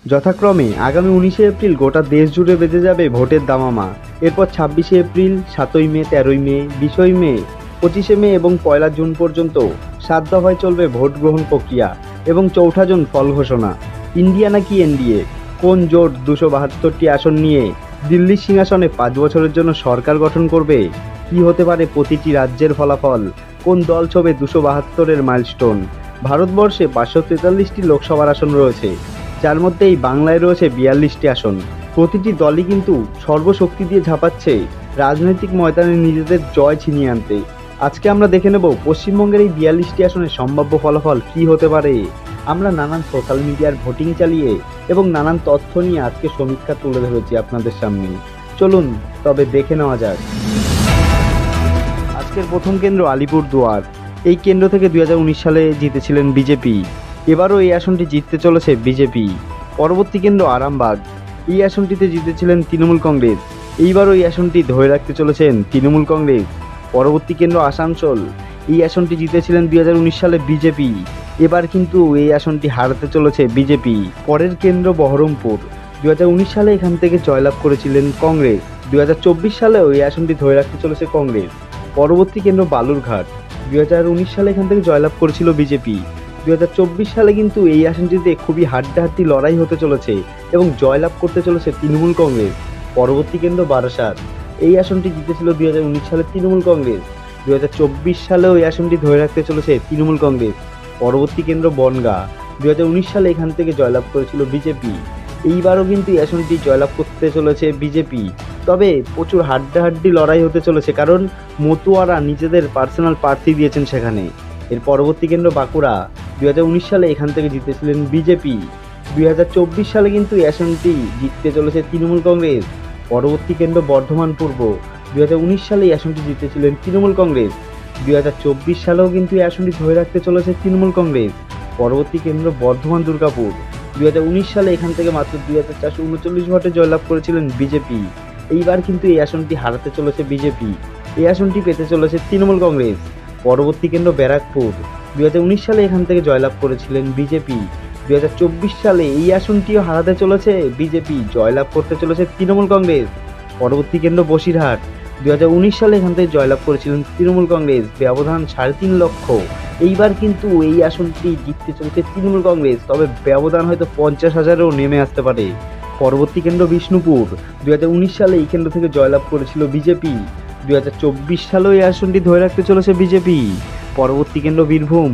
যথাক্রমে আগামী 19শে এপ্রিল গোটা দেশ জুড়ে বেজে যাবে ভোটের দামামা। এরপর 26শে এপ্রিল, 7ই মে, 13ই মে, 20ই মে, 25শে মে এবং 1লা জুন পর্যন্ত 7 দফায় চলবে ভোট গ্রহণ প্রক্রিয়া এবং 4ঠা জুন ফল ঘোষণা। ইন্ডিয়া নাকি এনডিএ, কোন জোট 272টি আসন নিয়ে দিল্লির সিংহাসনে 5 বছরের জন্য সরকার গঠন করবে, কী হতে পারে প্রতিটি রাজ্যের ফলাফল, কোন দল ছোবে 272-এর মাইলস্টোন। ভারতবর্ষে 543টি লোকসভার আসন রয়েছে, যার মধ্যে এই বাংলায় রয়েছে 42টি আসন। প্রতিটি দলই কিন্তু সর্বশক্তি দিয়ে ঝাঁপাচ্ছে রাজনৈতিক ময়দানে নিজেদের জয় ছিনিয়ে আনতে। আজকে আমরা দেখে নেব পশ্চিমবঙ্গের এই 42টি আসনের সম্ভাব্য ফলাফল কী হতে পারে। আমরা নানান সোশ্যাল মিডিয়ার ভোটিং চালিয়ে এবং নানান তথ্য নিয়ে আজকে সমীক্ষা তুলে ধরেছি আপনাদের সামনে। চলুন তবে দেখে নেওয়া যাক। আজকের প্রথম কেন্দ্র আলিপুরদুয়ার। এই কেন্দ্র থেকে 2019 সালে জিতেছিলেন বিজেপি। এবারও এই আসনটি জিততে চলেছে বিজেপি। পরবর্তী কেন্দ্র আরামবাগ। এই আসনটিতে জিতেছিলেন তৃণমূল কংগ্রেস। এইবারও এই আসনটি ধরে রাখতে চলেছেন তৃণমূল কংগ্রেস। পরবর্তী কেন্দ্র আসানসোল। এই আসনটি জিতেছিলেন 2019 সালে বিজেপি। এবার কিন্তু এই আসনটি হারাতে চলেছে বিজেপি। পরের কেন্দ্র বহরমপুর। 2019 সালে এখান থেকে জয়লাভ করেছিলেন কংগ্রেস। 2024 সালেও এই আসনটি ধরে রাখতে চলেছে কংগ্রেস। পরবর্তী কেন্দ্র বালুরঘাট। 2019 সালে এখান থেকে জয়লাভ করেছিল বিজেপি। 2024 সালে কিন্তু এই আসনটিতে খুবই হাড্ডাহাড্ডি লড়াই হতে চলেছে এবং জয়লাভ করতে চলেছে তৃণমূল কংগ্রেস। পরবর্তী কেন্দ্র বারাসাত। এই আসনটি জিতেছিল 2019 সালে তৃণমূল কংগ্রেস। 2024 সালেও এই আসনটি ধরে রাখতে চলেছে তৃণমূল কংগ্রেস। পরবর্তী কেন্দ্র বনগাঁ। 2019 সালে এখান থেকে জয়লাভ করেছিল বিজেপি। এইবারও কিন্তু এই আসনটি জয়লাভ করতে চলেছে বিজেপি। তবে প্রচুর হাড্ডাহাড্ডি লড়াই হতে চলেছে, কারণ মতুয়ারা নিজেদের পার্সোনাল প্রার্থী দিয়েছেন সেখানে। এর পরবর্তী কেন্দ্র বাঁকুড়া। 2019 সালে এখান থেকে জিতেছিলেন বিজেপি। 2024 সালে কিন্তু এই আসনটি জিততে চলেছে তৃণমূল কংগ্রেস। পরবর্তী কেন্দ্র বর্ধমান পূর্ব। 2019 সালে এই আসনটি জিতেছিলেন তৃণমূল কংগ্রেস। 2024 সালেও কিন্তু এই আসনটি ধরে রাখতে চলেছে তৃণমূল কংগ্রেস। পরবর্তী কেন্দ্র বর্ধমান দুর্গাপুর। 2019 সালে এখান থেকে মাত্র 2439 ভোটে জয়লাভ করেছিলেন বিজেপি। এইবার কিন্তু এই আসনটি হারাতে চলেছে বিজেপি। এই আসনটি পেতে চলেছে তৃণমূল কংগ্রেস। পরবর্তী কেন্দ্র ব্যারাকপুর। 2019 সালে এখান থেকে জয়লাভ করেছিলেন বিজেপি। 2024 সালে এই আসনটিও হারাতে চলেছে বিজেপি, জয়লাভ করতে চলেছে তৃণমূল কংগ্রেস। পরবর্তী কেন্দ্র বসিরহাট। 2019 সালে এখান থেকে জয়লাভ করেছিলেন তৃণমূল কংগ্রেস, ব্যবধান 3.5 লক্ষ। এইবার কিন্তু এই আসনটি জিততে চলেছে তৃণমূল কংগ্রেস, তবে ব্যবধান হয়তো 50,000-এও নেমে আসতে পারে। পরবর্তী কেন্দ্র বিষ্ণুপুর। 2019 সালে এই কেন্দ্র থেকে জয়লাভ করেছিল বিজেপি। 2024 সালেও এই আসনটি ধরে রাখতে চলেছে বিজেপি। পরবর্তী কেন্দ্র বীরভূম।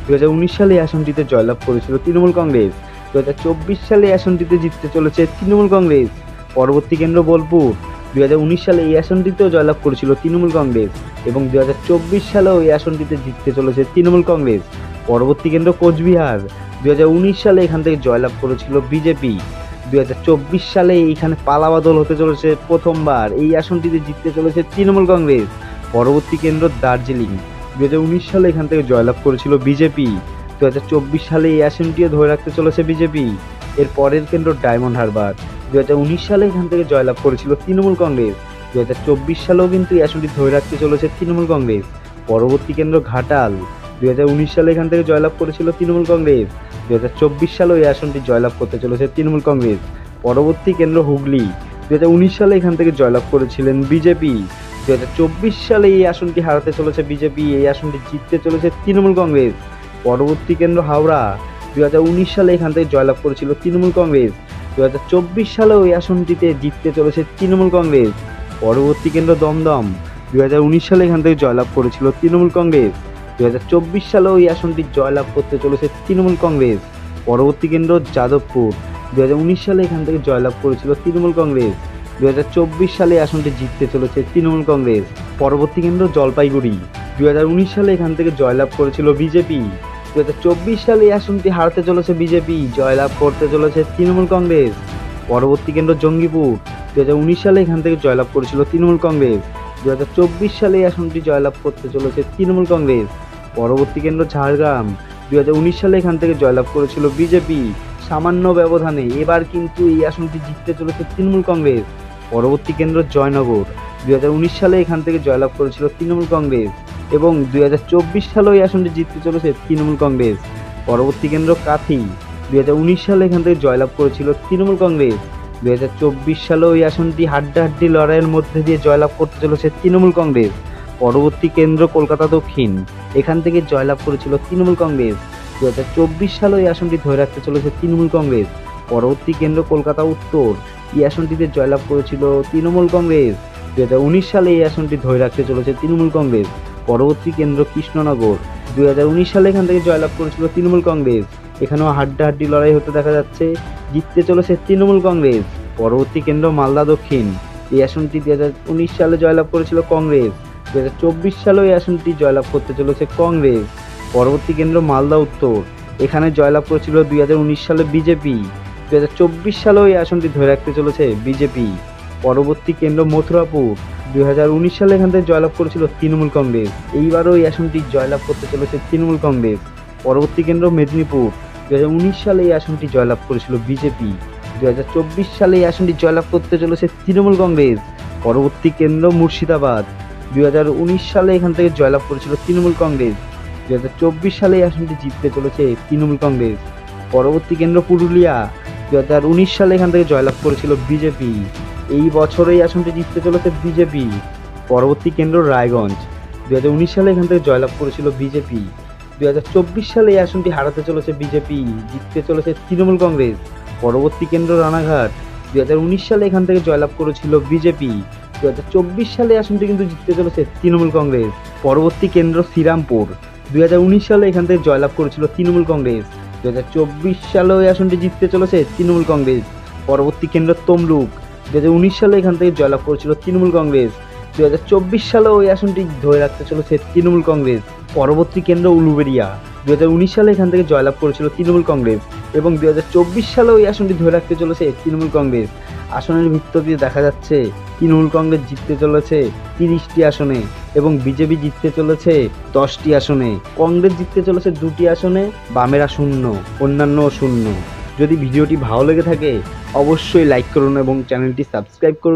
2019 সালে এই আসনটিতে জয়লাভ করেছিল তৃণমূল কংগ্রেস। 2024 সালে এই আসনটিতে জিততে চলেছে তৃণমূল কংগ্রেস। পরবর্তী কেন্দ্র বোলপুর। 2019 সালে এই আসনটিতেও জয়লাভ করেছিল তৃণমূল কংগ্রেস এবং 2024 সালেও এই আসনটিতে জিততে চলেছে তৃণমূল কংগ্রেস। পরবর্তী কেন্দ্র কোচবিহার। 2019 সালে এখান থেকে জয়লাভ করেছিল বিজেপি। 2024 সালে এইখানে পালাবদল হতে চলেছে প্রথমবার। এই আসনটিতে জিততে চলেছে তৃণমূল কংগ্রেস। পরবর্তী কেন্দ্র দার্জিলিং। 2019 সালে এখান থেকে জয়লাভ করেছিল বিজেপি। 2024 সালে এই আসনটিও ধরে রাখতে চলেছে বিজেপি। এর পরের কেন্দ্র ডায়মন্ড হারবার। 2019 সালে এখান থেকে জয়লাভ করেছিল তৃণমূল কংগ্রেস। 2024 সালেও কিন্তু এই আসনটি ধরে রাখতে চলেছে তৃণমূল কংগ্রেস। পরবর্তী কেন্দ্র ঘাটাল। 2019 সালে এখান থেকে জয়লাভ করেছিল তৃণমূল কংগ্রেস। 2024 সালেও এই আসনটি জয়লাভ করতে চলেছে তৃণমূল কংগ্রেস। পরবর্তী কেন্দ্র হুগলি। 2019 সালে এখান থেকে জয়লাভ করেছিলেন বিজেপি। 2024 সালে এই আসনটি হারাতে চলেছে বিজেপি। এই আসনটি জিততে চলেছে তৃণমূল কংগ্রেস। পরবর্তী কেন্দ্র হাওড়া। 2019 সালে এখান থেকে জয়লাভ করেছিল তৃণমূল কংগ্রেস। 2024 সালেও এই আসনটিতে জিততে চলেছে তৃণমূল কংগ্রেস। পরবর্তী কেন্দ্র দমদম। 2019 সালে এখান থেকে জয়লাভ করেছিল তৃণমূল কংগ্রেস। 2024 সালেও এই আসনটি জয়লাভ করতে চলেছে তৃণমূল কংগ্রেস। পরবর্তী কেন্দ্র যাদবপুর। 2019 সালে এখান থেকে জয়লাভ করেছিল তৃণমূল কংগ্রেস। 2024 সালে আসনটি জিততে চলেছে তৃণমূল কংগ্রেস। পরবর্তী কেন্দ্র জলপাইগুড়ি। 2019 সালে এখান থেকে জয়লাভ করেছিল বিজেপি। 2024 সালে এই আসনটি হারাতে চলেছে বিজেপি, জয়লাভ করতে চলেছে তৃণমূল কংগ্রেস। পরবর্তী কেন্দ্র জঙ্গিপুর। 2019 সালে এখান থেকে জয়লাভ করেছিল তৃণমূল কংগ্রেস। 2024 সালে এই আসনটি জয়লাভ করতে চলেছে তৃণমূল কংগ্রেস। পরবর্তী কেন্দ্র ঝাড়গ্রাম। 2019 সালে এখান থেকে জয়লাভ করেছিল বিজেপি সামান্য ব্যবধানে। এবার কিন্তু এই আসনটি জিততে চলেছে তৃণমূল কংগ্রেস। পরবর্তী কেন্দ্র জয়নগর। 2019 সালে এখান থেকে জয়লাভ করেছিল তৃণমূল কংগ্রেস এবং 2024 সালেও এই আসনটি জিততে চলেছে তৃণমূল কংগ্রেস। পরবর্তী কেন্দ্র কাথি। 2019 সালে এখান থেকে জয়লাভ করেছিল তৃণমূল কংগ্রেস। 2024 সালে ওই আসনটি হাড্ডাহাড্ডি লড়াইয়ের মধ্যে দিয়ে জয়লাভ করতে চলেছে তৃণমূল কংগ্রেস। পরবর্তী কেন্দ্র কলকাতা দক্ষিণ, এখান থেকে জয়লাভ করেছিল তৃণমূল কংগ্রেস। 2024 সালে এই আসনটি ধরে রাখতে চলেছে তৃণমূল কংগ্রেস। পরবর্তী কেন্দ্র কলকাতা উত্তর, এই আসনটিতে জয়লাভ করেছিল তৃণমূল কংগ্রেস। 2019 সালে এই আসনটি ধরে রাখতে চলেছে তৃণমূল কংগ্রেস। পরবর্তী কেন্দ্র কৃষ্ণনগর, 2019 সালে এখান থেকে জয়লাভ করেছিল তৃণমূল কংগ্রেস। এখানেও হাড্ডাহাড্ডি লড়াই হতে দেখা যাচ্ছে, জিততে চলেছে তৃণমূল কংগ্রেস। পরবর্তী কেন্দ্র মালদা দক্ষিণ, এই আসনটি 2019 সালে জয়লাভ করেছিল কংগ্রেস। 2024 সালেও এই আসনটি জয়লাভ করতে চলেছে কংগ্রেস। পরবর্তী কেন্দ্র মালদা উত্তর, এখানে জয়লাভ করেছিল 2019 সালে বিজেপি। 2024 সালেও এই আসনটি ধরে রাখতে চলেছে বিজেপি। পরবর্তী কেন্দ্র মথুরাপুর, 2019 সালে এখান থেকে জয়লাভ করেছিল তৃণমূল কংগ্রেস। এইবারও এই আসনটি জয়লাভ করতে চলেছে তৃণমূল কংগ্রেস। পরবর্তী কেন্দ্র মেদিনীপুর, 2019 সালে এই আসনটি জয়লাভ করেছিল বিজেপি। 2024 সালে এই আসনটি জয়লাভ করতে চলেছে তৃণমূল কংগ্রেস। পরবর্তী কেন্দ্র মুর্শিদাবাদ, 2019 সালে এখান থেকে জয়লাভ করেছিল তৃণমূল কংগ্রেস। 2024 সালে এই আসনটি জিততে চলেছে তৃণমূল কংগ্রেস। পরবর্তী কেন্দ্র পুরুলিয়া, 2019 সালে এখান থেকে জয়লাভ করেছিল বিজেপি। এই বছর এই আসনটি জিততে চলেছে বিজেপি। পরবর্তী কেন্দ্র রায়গঞ্জ, 2019 সালে এখান থেকে জয়লাভ করেছিল বিজেপি। 2024 সালে এই আসনটি হারাতে চলেছে বিজেপি, জিততে চলেছে তৃণমূল কংগ্রেস। পরবর্তী কেন্দ্র রানাঘাট, 2019 সালে এখান থেকে জয়লাভ করেছিল বিজেপি। 2024 সালে আসনটি কিন্তু জিততে চলেছে তৃণমূল কংগ্রেস। পরবর্তী কেন্দ্র শ্রীরামপুর, 2019 সালে এখান থেকে জয়লাভ করেছিল তৃণমূল কংগ্রেস। 2024 সালেও এই আসনটি জিততে চলেছে তৃণমূল কংগ্রেস। পরবর্তী কেন্দ্র তমলুক, 2019 সালে এখান থেকে জয়লাভ করেছিল তৃণমূল কংগ্রেস। 2024 সালেও এই আসনটি ধরে রাখতে চলেছে তৃণমূল কংগ্রেস। পরবর্তী কেন্দ্র উলুবেড়িয়া, 2019 সালে এখান থেকে জয়লাভ করেছিল তৃণমূল কংগ্রেস এবং 2024 সালেও এই আসনটি ধরে রাখতে চলেছে তৃণমূল কংগ্রেস। আসনের ভিত্তি দিয়ে দেখা যাচ্ছে তৃণমূল কংগ্রেস জিততে চলেছে 30টি আসনে এবং বিজেপি জিততে চলেছে 10টি আসনে। কংগ্রেস জিততে চলেছে 2টি আসনে, বামেরা 0, অন্যান্য 0। যদি ভিডিওটি ভালো লেগে থাকে অবশ্যই লাইক করুন এবং চ্যানেলটি সাবস্ক্রাইব করুন।